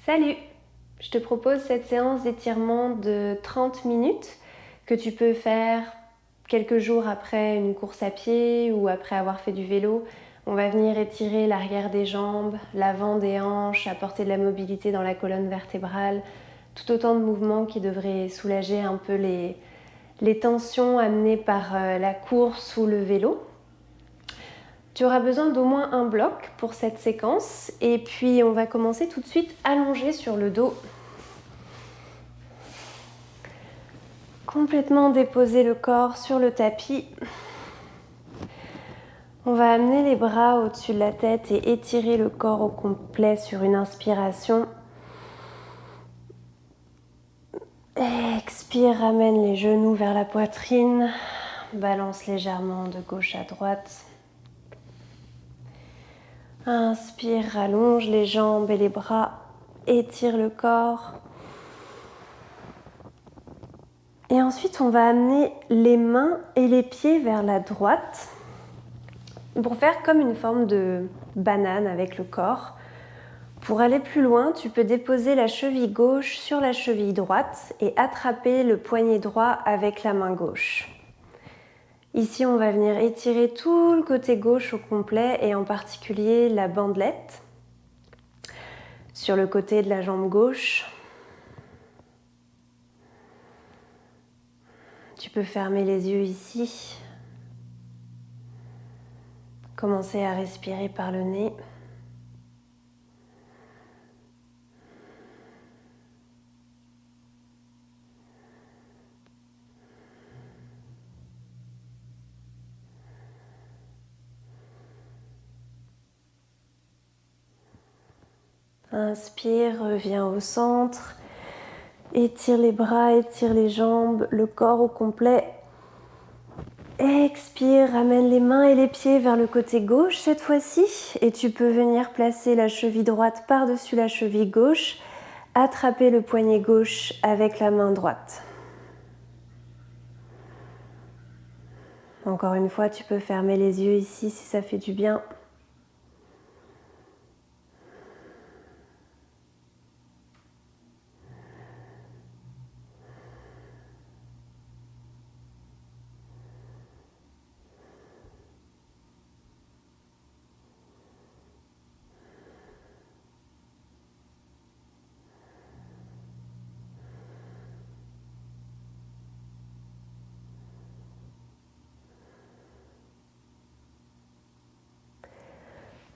Salut! Je te propose cette séance d'étirement de 30 minutes que tu peux faire quelques jours après une course à pied ou après avoir fait du vélo. On va venir étirer l'arrière des jambes, l'avant des hanches, apporter de la mobilité dans la colonne vertébrale, tout autant de mouvements qui devraient soulager un peu les tensions amenées par la course ou le vélo. Tu auras besoin d'au moins un bloc pour cette séquence et puis on va commencer tout de suite allongé sur le dos. Complètement déposer le corps sur le tapis. On va amener les bras au-dessus de la tête et étirer le corps au complet sur une inspiration. Expire, ramène les genoux vers la poitrine. Balance légèrement de gauche à droite. Inspire, rallonge les jambes et les bras. Étire le corps. Et ensuite, on va amener les mains et les pieds vers la droite pour faire comme une forme de banane avec le corps. Pour aller plus loin, tu peux déposer la cheville gauche sur la cheville droite et attraper le poignet droit avec la main gauche. Ici, on va venir étirer tout le côté gauche au complet et en particulier la bandelette sur le côté de la jambe gauche. Tu peux fermer les yeux ici. Commencer à respirer par le nez. Inspire, reviens au centre. Étire les bras, étire les jambes, le corps au complet. Expire, ramène les mains et les pieds vers le côté gauche cette fois-ci. Et tu peux venir placer la cheville droite par-dessus la cheville gauche. Attraper le poignet gauche avec la main droite. Encore une fois, tu peux fermer les yeux ici si ça fait du bien.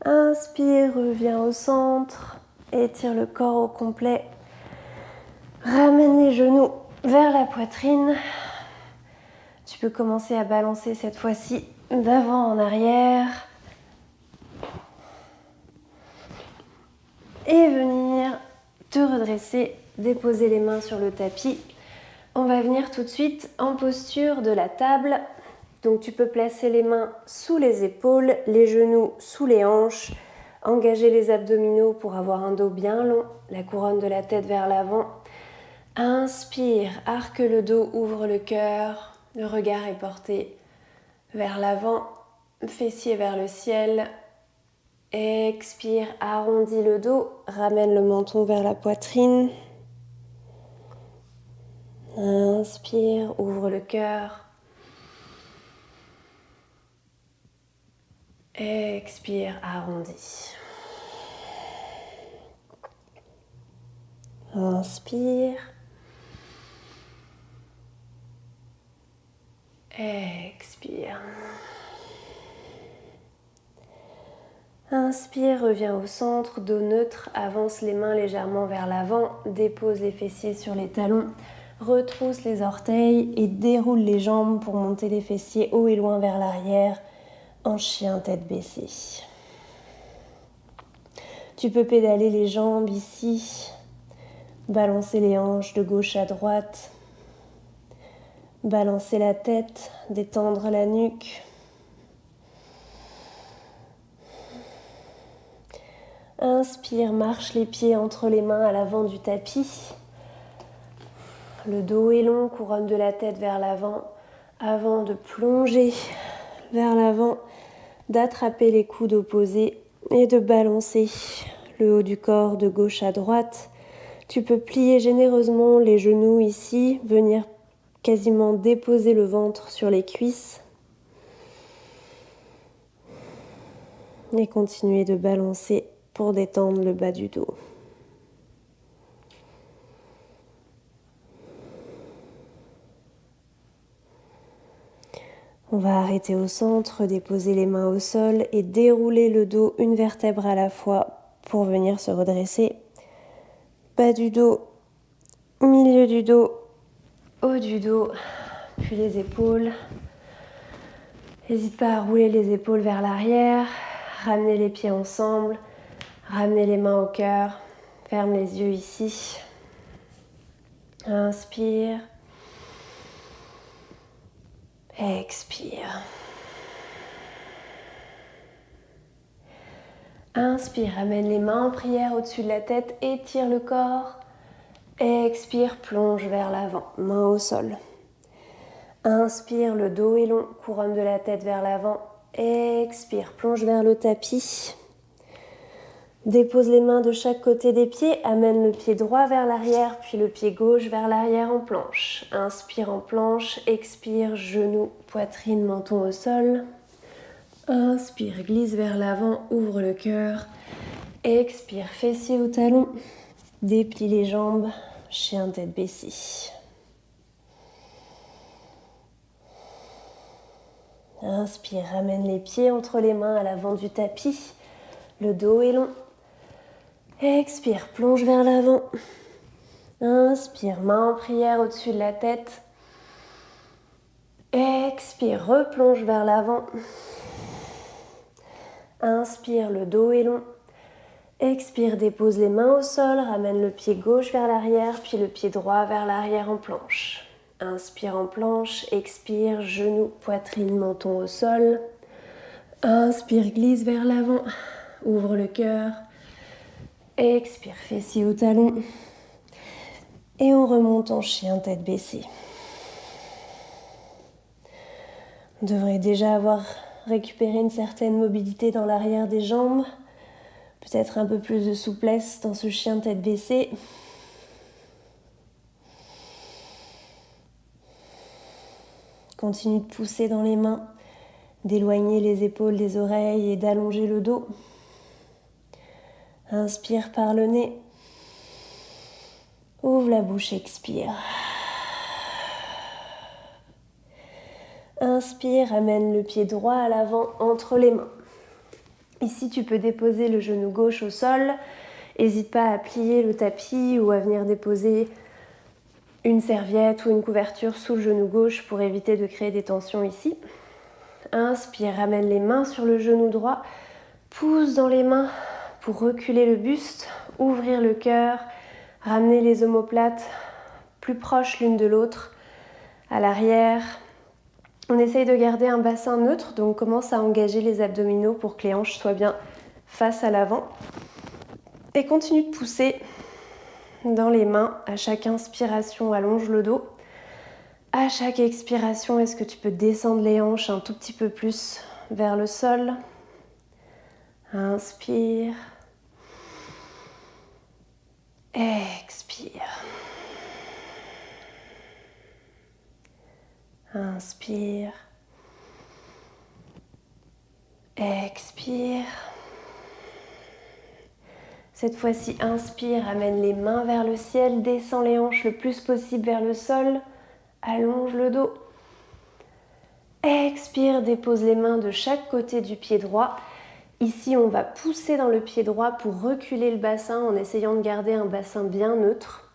Inspire, reviens au centre, étire le corps au complet. Ramène les genoux vers la poitrine. Tu peux commencer à balancer cette fois-ci d'avant en arrière. Et venir te redresser, déposer les mains sur le tapis. On va venir tout de suite en posture de la table. Donc tu peux placer les mains sous les épaules, les genoux sous les hanches, engager les abdominaux pour avoir un dos bien long, la couronne de la tête vers l'avant. Inspire, arque le dos, ouvre le cœur, le regard est porté vers l'avant, fessier vers le ciel. Expire, arrondis le dos, ramène le menton vers la poitrine. Inspire, ouvre le cœur. Expire, arrondis. Inspire. Expire. Inspire, reviens au centre, dos neutre, avance les mains légèrement vers l'avant, dépose les fessiers sur les talons, retrousse les orteils et déroule les jambes pour monter les fessiers haut et loin vers l'arrière, en chien tête baissée. Tu peux pédaler les jambes ici, balancer les hanches de gauche à droite, balancer la tête, détendre la nuque. Inspire, marche les pieds entre les mains à l'avant du tapis. Le dos est long, couronne de la tête vers l'avant, avant de plonger vers l'avant, d'attraper les coudes opposés et de balancer le haut du corps de gauche à droite, Tu peux plier généreusement les genoux ici, venir quasiment déposer le ventre sur les cuisses et continuer de balancer pour détendre le bas du dos. On va arrêter au centre, déposer les mains au sol et dérouler le dos une vertèbre à la fois pour venir se redresser. Bas du dos, milieu du dos, haut du dos, puis les épaules. N'hésite pas à rouler les épaules vers l'arrière, ramener les pieds ensemble, ramener les mains au cœur, ferme les yeux ici. Inspire. Expire. Inspire, ramène les mains en prière au-dessus de la tête, étire le corps. Expire, plonge vers l'avant, main au sol. Inspire, le dos est long, couronne de la tête vers l'avant. Expire, plonge vers le tapis. Dépose les mains de chaque côté des pieds, amène le pied droit vers l'arrière, puis le pied gauche vers l'arrière en planche. Inspire en planche, expire, genoux, poitrine, menton au sol. Inspire, glisse vers l'avant, ouvre le cœur. Expire, fessier au talon. Déplie les jambes, chien tête baissée. Inspire, ramène les pieds entre les mains à l'avant du tapis. Le dos est long. Expire, plonge vers l'avant. Inspire, main en prière au-dessus de la tête. Expire, replonge vers l'avant. Inspire, le dos est long. Expire, dépose les mains au sol, ramène le pied gauche vers l'arrière, puis le pied droit vers l'arrière en planche. Inspire en planche, expire, genoux, poitrine, menton au sol. Inspire, glisse vers l'avant, ouvre le cœur. Expire, fessier au talon. Et on remonte en chien tête baissée. On devrait déjà avoir récupéré une certaine mobilité dans l'arrière des jambes. Peut-être un peu plus de souplesse dans ce chien tête baissée. Continue de pousser dans les mains, d'éloigner les épaules des oreilles et d'allonger le dos. Inspire par le nez. Ouvre la bouche, expire. Inspire, amène le pied droit à l'avant entre les mains. Ici, tu peux déposer le genou gauche au sol. N'hésite pas à plier le tapis ou à venir déposer une serviette ou une couverture sous le genou gauche pour éviter de créer des tensions ici. Inspire, ramène les mains sur le genou droit. Pousse dans les mains pour reculer le buste, ouvrir le cœur, ramener les omoplates plus proches l'une de l'autre, à l'arrière. On essaye de garder un bassin neutre, donc commence à engager les abdominaux pour que les hanches soient bien face à l'avant. Et continue de pousser dans les mains. À chaque inspiration, allonge le dos. À chaque expiration, est-ce que tu peux descendre les hanches un tout petit peu plus vers le sol? Inspire. Expire. Inspire. Expire. Cette fois-ci, inspire, amène les mains vers le ciel, descends les hanches le plus possible vers le sol, allonge le dos. Expire, dépose les mains de chaque côté du pied droit. Ici, on va pousser dans le pied droit pour reculer le bassin en essayant de garder un bassin bien neutre.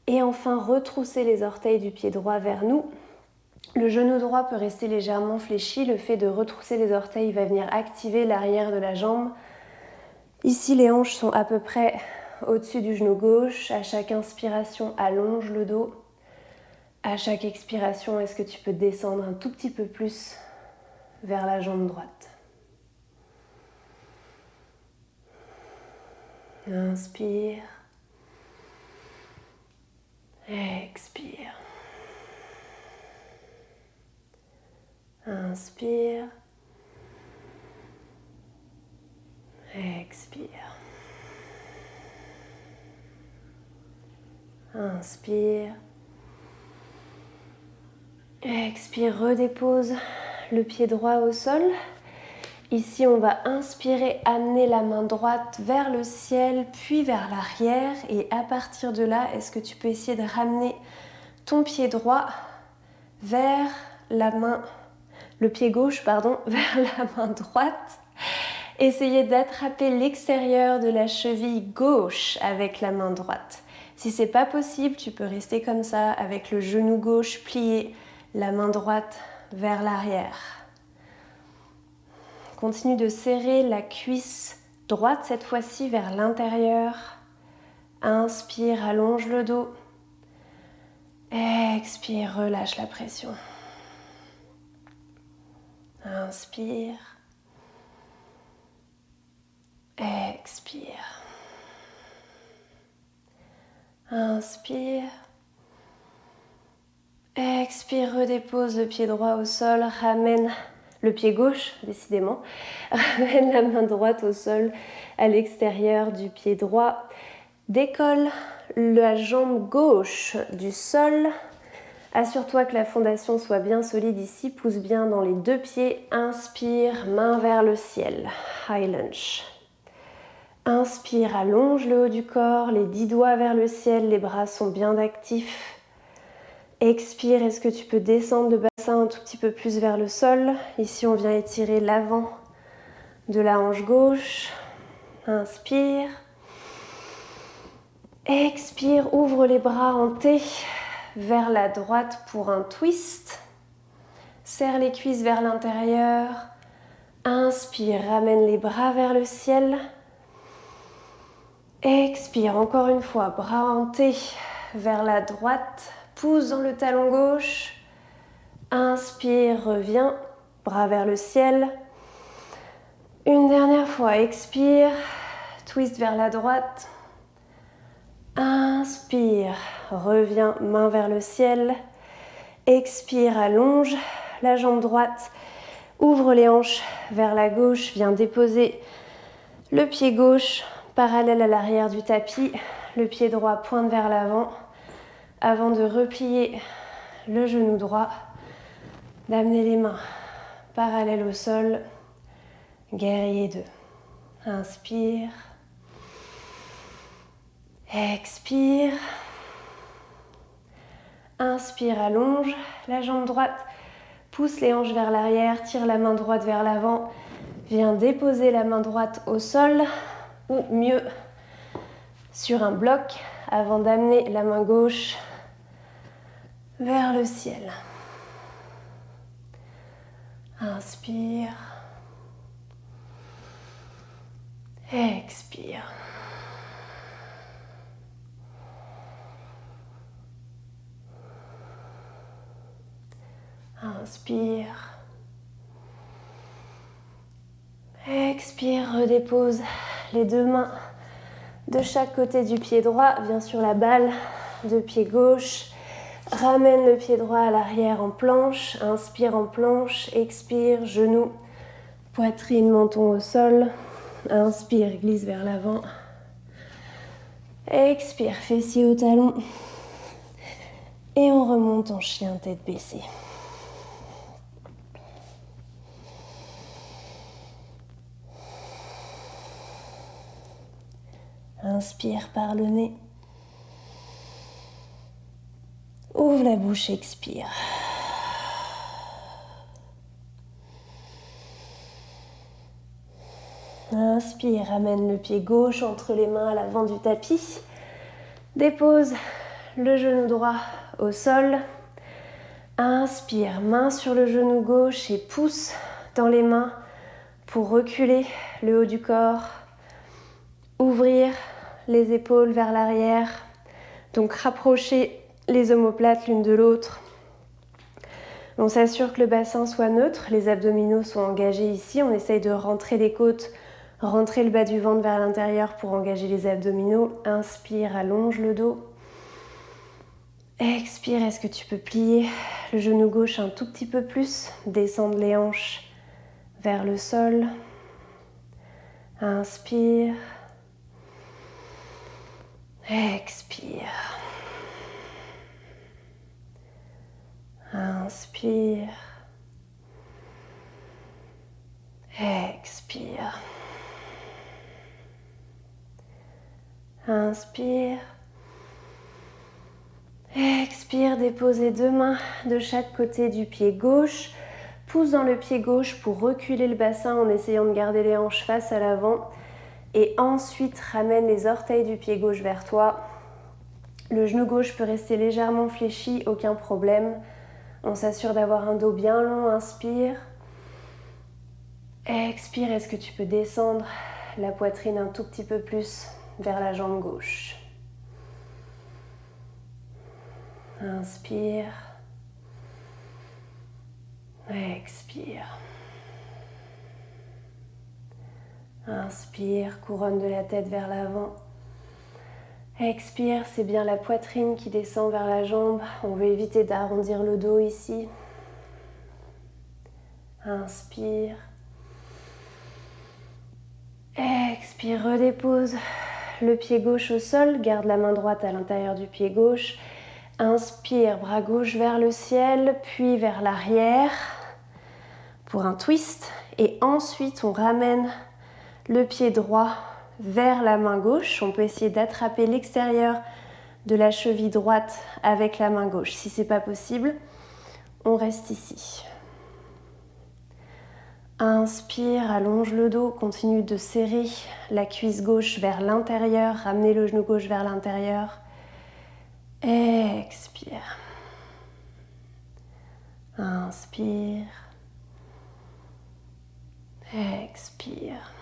Et enfin, retrousser les orteils du pied droit vers nous. Le genou droit peut rester légèrement fléchi. Le fait de retrousser les orteils va venir activer l'arrière de la jambe. Ici, les hanches sont à peu près au-dessus du genou gauche. À chaque inspiration, allonge le dos. À chaque expiration, est-ce que tu peux descendre un tout petit peu plus vers la jambe droite? Inspire. Expire. Inspire. Expire. Inspire. Expire, redépose le pied droit au sol. Ici, on va inspirer, amener la main droite vers le ciel, puis vers l'arrière. Et à partir de là, est-ce que tu peux essayer de ramener ton pied droit vers le pied gauche, pardon, vers la main droite. Essayez d'attraper l'extérieur de la cheville gauche avec la main droite. Si c'est pas possible, tu peux rester comme ça avec le genou gauche plié, la main droite vers l'arrière. Continue de serrer la cuisse droite cette fois-ci vers l'intérieur. Inspire, allonge le dos. Expire, relâche la pression. Inspire. Expire. Inspire. Expire, redépose le pied droit au sol, ramène le pied gauche, décidément, ramène la main droite au sol à l'extérieur du pied droit, décolle la jambe gauche du sol, assure-toi que la fondation soit bien solide ici, pousse bien dans les deux pieds, inspire, main vers le ciel, high lunge. Inspire, allonge le haut du corps, les 10 doigts vers le ciel, les bras sont bien actifs. Expire, est-ce que tu peux descendre le bassin un tout petit peu plus vers le sol? Ici, on vient étirer l'avant de la hanche gauche. Inspire. Expire, ouvre les bras en T vers la droite pour un twist. Serre les cuisses vers l'intérieur. Inspire, ramène les bras vers le ciel. Expire, encore une fois, bras en T vers la droite. Pousse dans le talon gauche. Inspire, reviens, bras vers le ciel. Une dernière fois, expire, twist vers la droite. Inspire, reviens, main vers le ciel. Expire, allonge la jambe droite. Ouvre les hanches vers la gauche, viens déposer le pied gauche parallèle à l'arrière du tapis. Le pied droit pointe vers l'avant. Avant de replier le genou droit, d'amener les mains parallèles au sol, guerrier 2. Inspire, expire, inspire, allonge la jambe droite, pousse les hanches vers l'arrière, tire la main droite vers l'avant, viens déposer la main droite au sol, ou mieux sur un bloc, avant d'amener la main gauche vers le ciel. Inspire. Expire. Inspire. Expire, redépose les deux mains de chaque côté du pied droit. Viens sur la balle de pied gauche. Ramène le pied droit à l'arrière en planche. Inspire en planche. Expire, genou, poitrine, menton au sol. Inspire, glisse vers l'avant. Expire, fessier au talon. Et on remonte en chien, tête baissée. Inspire par le nez. Ouvre la bouche, expire. Inspire, ramène le pied gauche entre les mains à l'avant du tapis. Dépose le genou droit au sol. Inspire, main sur le genou gauche et pousse dans les mains pour reculer le haut du corps. Ouvrir les épaules vers l'arrière. Donc rapprocher les omoplates l'une de l'autre. On s'assure que le bassin soit neutre, les abdominaux sont engagés ici. On essaye de rentrer les côtes, rentrer le bas du ventre vers l'intérieur pour engager les abdominaux. Inspire, allonge le dos. Expire, est-ce que tu peux plier le genou gauche un tout petit peu plus, descendre les hanches vers le sol. Inspire. Expire. Inspire. Expire. Inspire. Expire, dépose les deux mains de chaque côté du pied gauche. Pousse dans le pied gauche pour reculer le bassin en essayant de garder les hanches face à l'avant. Et ensuite, ramène les orteils du pied gauche vers toi. Le genou gauche peut rester légèrement fléchi, aucun problème. On s'assure d'avoir un dos bien long, inspire. Expire, est-ce que tu peux descendre la poitrine un tout petit peu plus vers la jambe gauche? Inspire. Expire. Inspire, couronne de la tête vers l'avant. Expire, c'est bien la poitrine qui descend vers la jambe. On veut éviter d'arrondir le dos ici. Inspire. Expire, redépose le pied gauche au sol. Garde la main droite à l'intérieur du pied gauche. Inspire, bras gauche vers le ciel, puis vers l'arrière pour un twist. Et ensuite, on ramène le pied droit vers la main gauche. On peut essayer d'attraper l'extérieur de la cheville droite avec la main gauche. Si ce n'est pas possible, on reste ici. Inspire, allonge le dos, continue de serrer la cuisse gauche vers l'intérieur, ramenez le genou gauche vers l'intérieur. Expire. Inspire. Expire.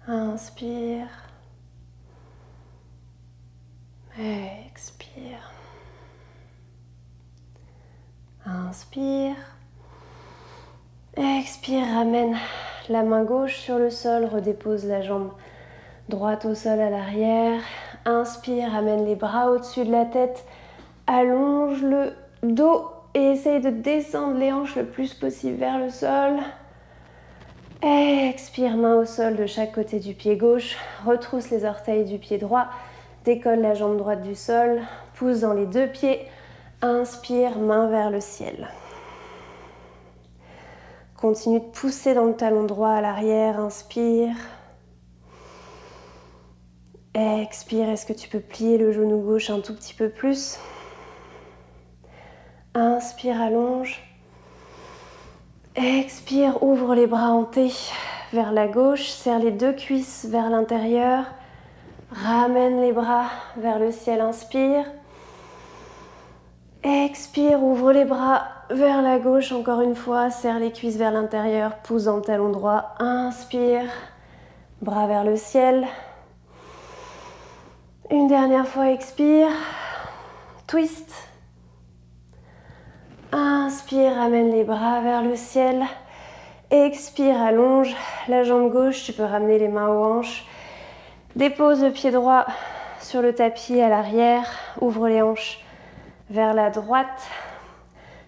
Inspire. Expire. Inspire. Expire, ramène la main gauche sur le sol, redépose la jambe droite au sol à l'arrière. Inspire, ramène les bras au-dessus de la tête, allonge le dos et essaye de descendre les hanches le plus possible vers le sol. Expire, main au sol de chaque côté du pied gauche, retrousse les orteils du pied droit, décolle la jambe droite du sol, pousse dans les deux pieds, inspire, main vers le ciel. Continue de pousser dans le talon droit à l'arrière, inspire. Expire, est-ce que tu peux plier le genou gauche un tout petit peu plus? Inspire, allonge. Expire, ouvre les bras en T vers la gauche, serre les deux cuisses vers l'intérieur. Ramène les bras vers le ciel, inspire. Expire, ouvre les bras vers la gauche, encore une fois, serre les cuisses vers l'intérieur, pousse dans le talon droit, inspire, bras vers le ciel. Une dernière fois, expire, twist. Inspire, ramène les bras vers le ciel. Expire, allonge la jambe gauche, tu peux ramener les mains aux hanches. Dépose le pied droit sur le tapis à l'arrière, ouvre les hanches vers la droite.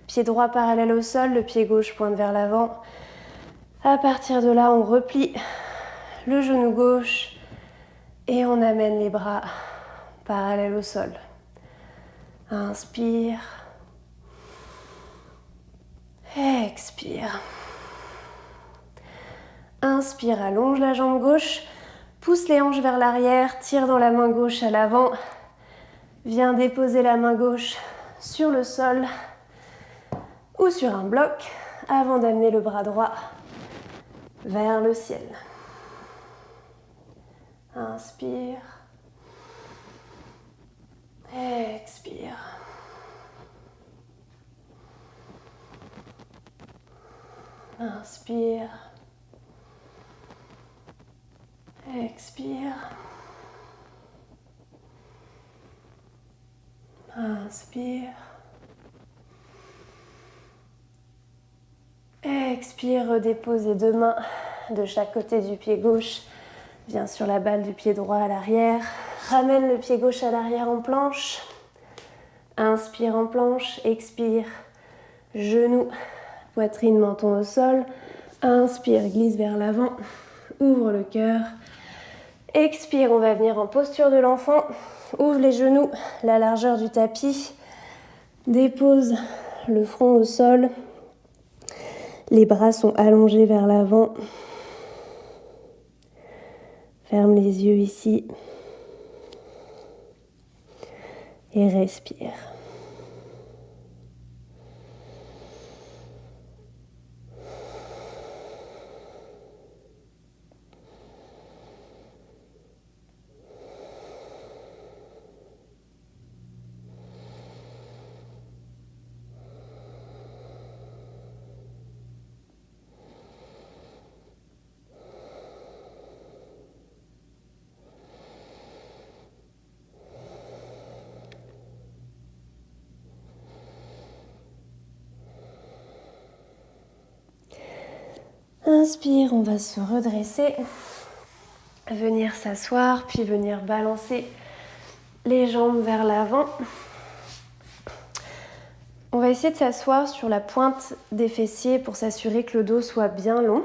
Pied droit parallèle au sol, le pied gauche pointe vers l'avant. À partir de là, on replie le genou gauche et on amène les bras parallèles au sol. Inspire. Expire. Inspire, allonge la jambe gauche, pousse les hanches vers l'arrière, tire dans la main gauche à l'avant. Viens déposer la main gauche sur le sol ou sur un bloc avant d'amener le bras droit vers le ciel. Inspire. Expire. Inspire. Expire. Inspire. Expire, redépose les deux mains de chaque côté du pied gauche. Viens sur la balle du pied droit à l'arrière. Ramène le pied gauche à l'arrière en planche. Inspire en planche, expire. Genou, poitrine, menton au sol. Inspire, glisse vers l'avant. Ouvre le cœur. Expire, on va venir en posture de l'enfant. Ouvre les genoux, la largeur du tapis. Dépose le front au sol. Les bras sont allongés vers l'avant. Ferme les yeux ici. Et respire. Inspire, on va se redresser, venir s'asseoir, puis venir balancer les jambes vers l'avant. On va essayer de s'asseoir sur la pointe des fessiers pour s'assurer que le dos soit bien long.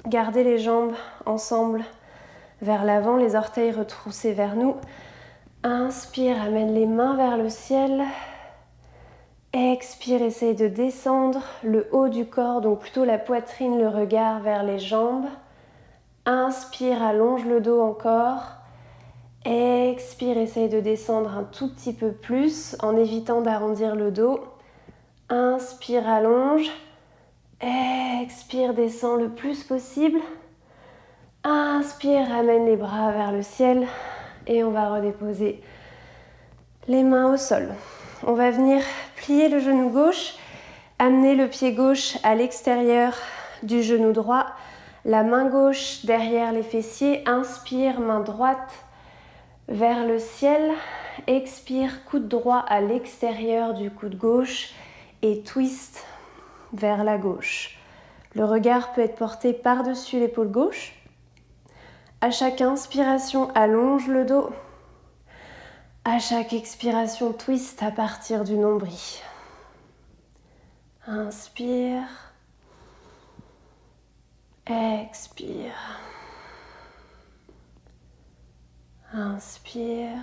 Gardez les jambes ensemble vers l'avant, les orteils retroussés vers nous. Inspire, amène les mains vers le ciel. Expire, essaye de descendre le haut du corps, donc plutôt la poitrine, le regard vers les jambes. Inspire, allonge le dos encore. Expire, essaye de descendre un tout petit peu plus en évitant d'arrondir le dos. Inspire, allonge. Expire, descend le plus possible. Inspire, ramène les bras vers le ciel. Et on va redéposer les mains au sol. On va venir plier le genou gauche, amener le pied gauche à l'extérieur du genou droit, la main gauche derrière les fessiers. Inspire, main droite vers le ciel. Expire, coude droit à l'extérieur du coude gauche et twist vers la gauche. Le regard peut être porté par-dessus l'épaule gauche. À chaque inspiration, allonge le dos. À chaque expiration, twist à partir du nombril. Inspire. Expire. Inspire.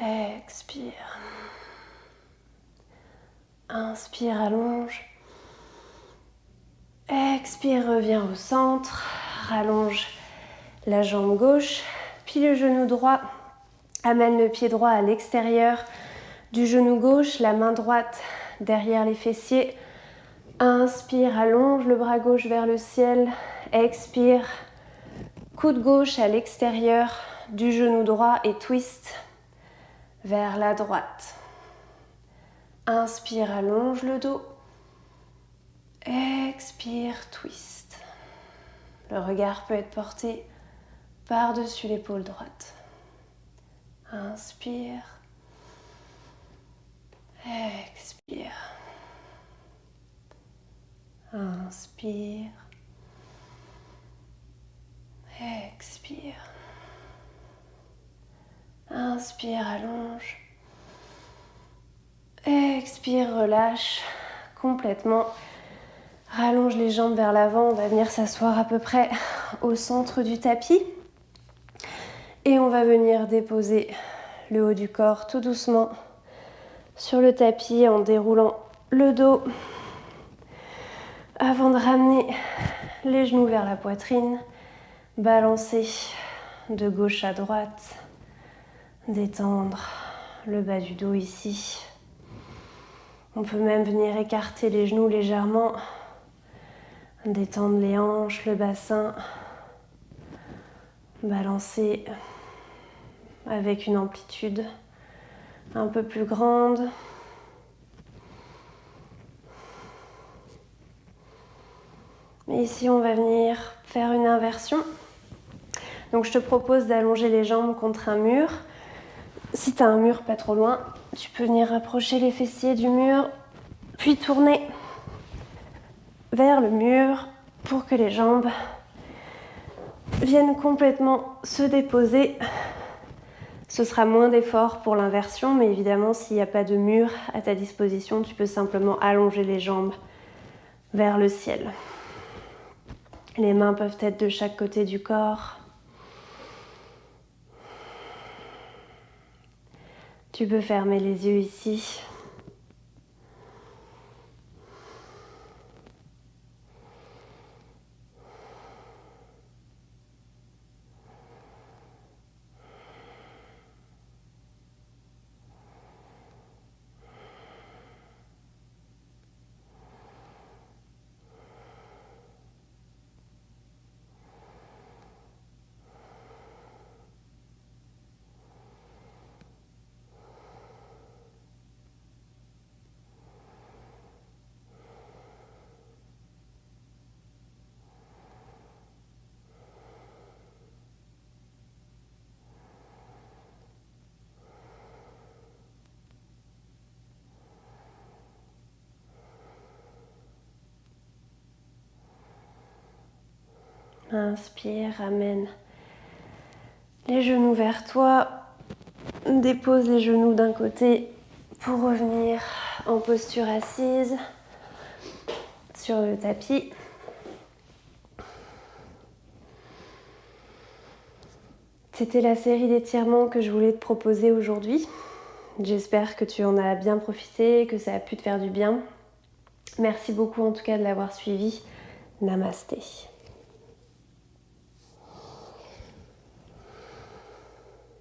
Expire. Inspire, allonge. Expire, reviens au centre. Rallonge la jambe gauche. Plie le genou droit. Amène le pied droit à l'extérieur du genou gauche. La main droite derrière les fessiers. Inspire, allonge le bras gauche vers le ciel. Expire. Coude gauche à l'extérieur du genou droit et twist vers la droite. Inspire, allonge le dos. Expire, twist. Le regard peut être porté par-dessus l'épaule droite. Inspire. Expire. Inspire. Expire. Inspire, allonge. Expire, relâche complètement. Rallonge les jambes vers l'avant. On va venir s'asseoir à peu près au centre du tapis. Et on va venir déposer le haut du corps tout doucement sur le tapis en déroulant le dos avant de ramener les genoux vers la poitrine. Balancer de gauche à droite. Détendre le bas du dos ici. On peut même venir écarter les genoux légèrement. Détendre les hanches, le bassin. Balancer avec une amplitude un peu plus grande. Et ici, on va venir faire une inversion. Donc, je te propose d'allonger les jambes contre un mur. Si tu as un mur pas trop loin, tu peux venir rapprocher les fessiers du mur, puis tourner vers le mur pour que les jambes viennent complètement se déposer. Ce sera moins d'effort pour l'inversion, mais évidemment, s'il n'y a pas de mur à ta disposition, tu peux simplement allonger les jambes vers le ciel. Les mains peuvent être de chaque côté du corps. Tu peux fermer les yeux ici. Inspire, ramène les genoux vers toi. Dépose les genoux d'un côté pour revenir en posture assise sur le tapis. C'était la série d'étirements que je voulais te proposer aujourd'hui. J'espère que tu en as bien profité, que ça a pu te faire du bien. Merci beaucoup en tout cas de l'avoir suivi. Namasté.